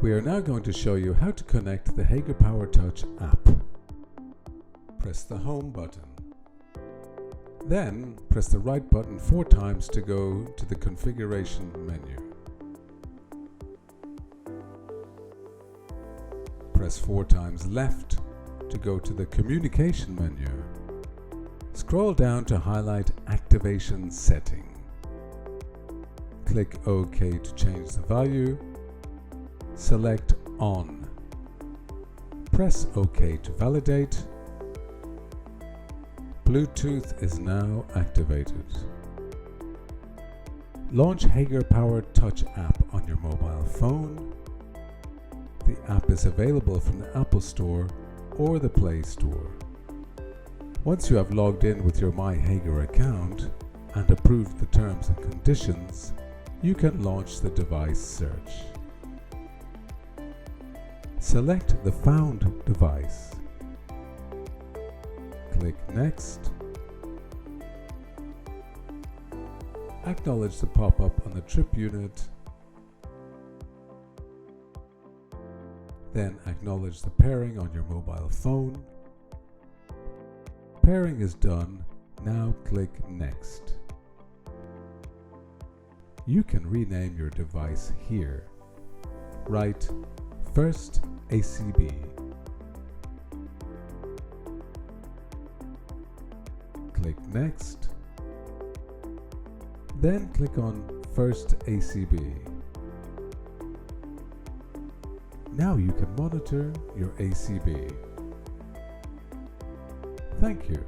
We are now going to show you how to connect the Hager Power Touch app. Press the Home button. Then press the right button 4 times to go to the configuration menu. Press 4 times left to go to the communication menu. Scroll down to highlight Activation Setting. Click OK to change the value. Select On. Press OK to validate. Bluetooth is now activated. Launch Hager Power Touch app on your mobile phone. The app is available from the Apple Store or the Play Store. Once you have logged in with your myHager account and approved the terms and conditions, you can launch the device search. Select the found device. Click Next. Acknowledge the pop-up on the trip unit. Then acknowledge the pairing on your mobile phone. Pairing is done. Now click Next. You can rename your device here. Write First ACB. Click Next. Then click on First ACB. Now you can monitor your ACB. Thank you.